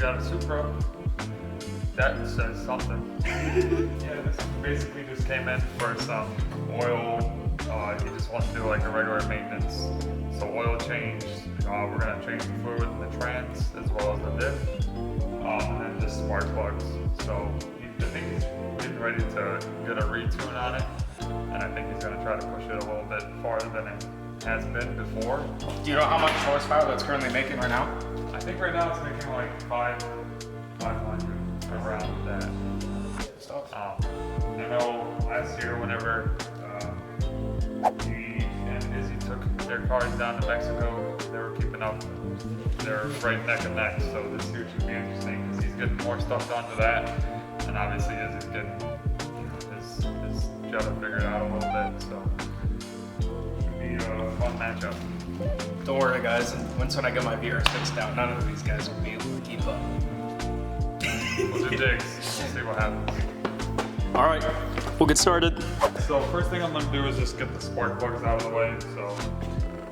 Mk5 Supra. That says something. Yeah, this basically just came in for some oil. He just wants to do like a regular maintenance. So oil change. We're gonna change the fluid in the trans as well as the diff. And then just spark plugs. So I think he's getting ready to get a retune on it. And I think he's gonna try to push it a little bit farther than it has been before. Do you know how much horsepower that's currently making right now? I think right now it's making like 500 around that. I know last year whenever he and Izzy took their cars down to Mexico, they were keeping up. They're right neck and neck. So this year should be interesting because he's getting more stuff done to that, and obviously Izzy's getting his Jetta figured out a little bit. So should be a fun matchup. Don't worry, guys. Once when I get my VR6 down, none of these guys will be able to keep up. We'll do digs. We'll see what happens. All right, we'll get started. So first thing I'm gonna do is just get the spark plugs out of the way. So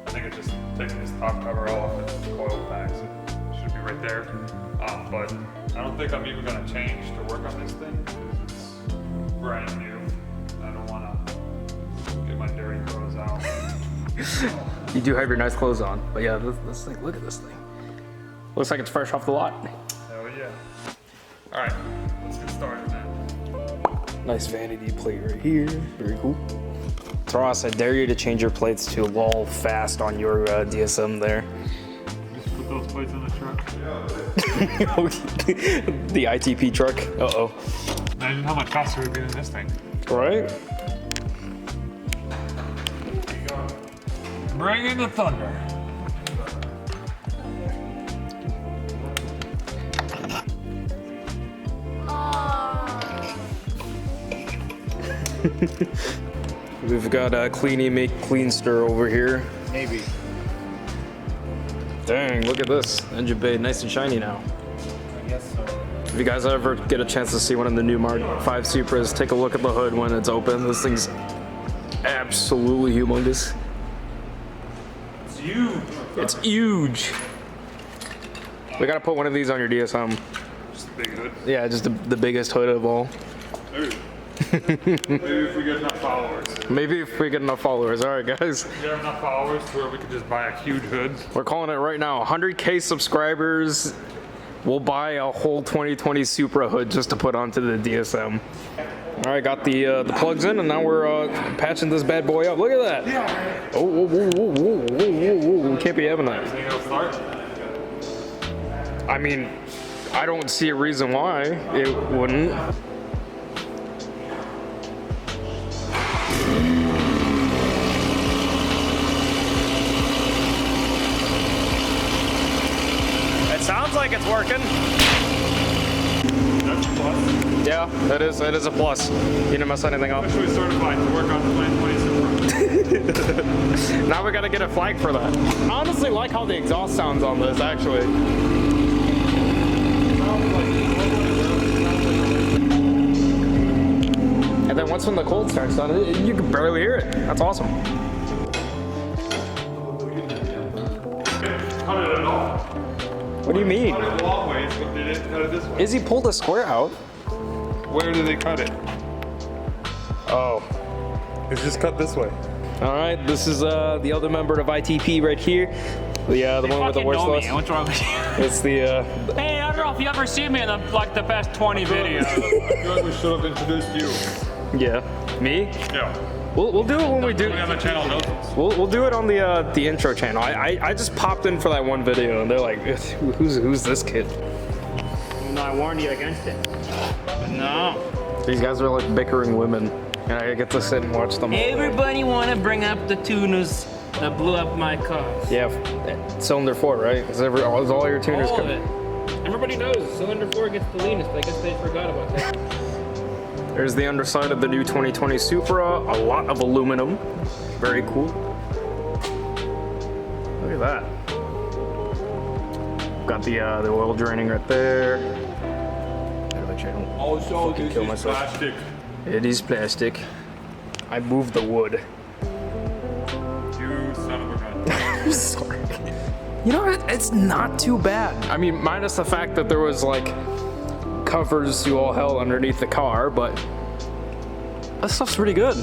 I think it's just taking this top cover off and the coil packs. It should be right there. But I don't think I'm even gonna change to work on this thing because it's brand new. I don't wanna get my dirty clothes out. You do have your nice clothes on, but yeah, this thing, look at this thing. Looks like it's fresh off the lot. Hell yeah. All right, let's get started, man. Nice vanity plate right here, very cool. Ross, I dare you to change your plates to LOL fast on your DSM there. Just put those plates in the truck. The ITP truck, uh-oh. Imagine how much faster it would be than this thing. Right? Bring in the thunder. We've got a Cleany Make Clean Stir over here. Maybe. Dang, look at this. Engine bay, nice and shiny now. I guess so. If you guys ever get a chance to see one of the new Mk5 Supras, take a look at the hood when it's open. This thing's absolutely humongous. It's huge. It's huge. We gotta put one of these on your DSM. Just a big hood. Yeah, just the biggest hood of all. Maybe if we get enough followers. Maybe if we get enough followers. All right, guys. We have enough followers to where we could just buy a huge hood. We're calling it right now. 100K subscribers. We'll buy a whole 2020 Supra hood just to put onto the DSM. All right, got the plugs in, and now we're patching this bad boy up. Look at that. Yeah. Oh, whoa, whoa, whoa, whoa, whoa, whoa. We can't be having that. Think it'll start? I mean, I don't see a reason why it wouldn't. It sounds like it's working. That's a plus. Yeah, that is a plus. You didn't mess anything up. Officially certified to work on the 2020 Supra. Now we gotta get a flag for that. I honestly like how the exhaust sounds on this, actually. And then once when the cold starts on it, you can barely hear it. That's awesome. Cut it at all. What do you mean? Cut it the long way, so they didn't cut it this way. Izzy pulled a square out. Where did they cut it? Oh. It's just cut this way. All right, this is the other member of ITP right here. The one with the worst list. What's wrong with you? It's the Hey, I don't know if you ever see me in the past 20 videos. I feel like we should have introduced you. yeah. Me? Yeah. We'll do it when we do. Everybody on the channel knows us. We'll do it on the intro channel. I just popped in for that one video and they're like, who's this kid? No, I warned you against it. No. These guys are like bickering women, and I get to sit and watch them. Everybody want to bring up the tuners that blew up my car. Yeah, cylinder 4, right? Is all your tuners All of it. Everybody knows cylinder 4 gets the leanest, but I guess they forgot about that. There's the underside of the new 2020 Supra. A lot of aluminum. Very cool. Look at that. Got the oil draining right there. Also, Fucking this kill is myself. plastic. It is plastic. I moved the wood. You son of a gun. Sorry. You know, it's not too bad. I mean, minus the fact that there was like covers to all hell underneath the car, but that stuff's pretty good.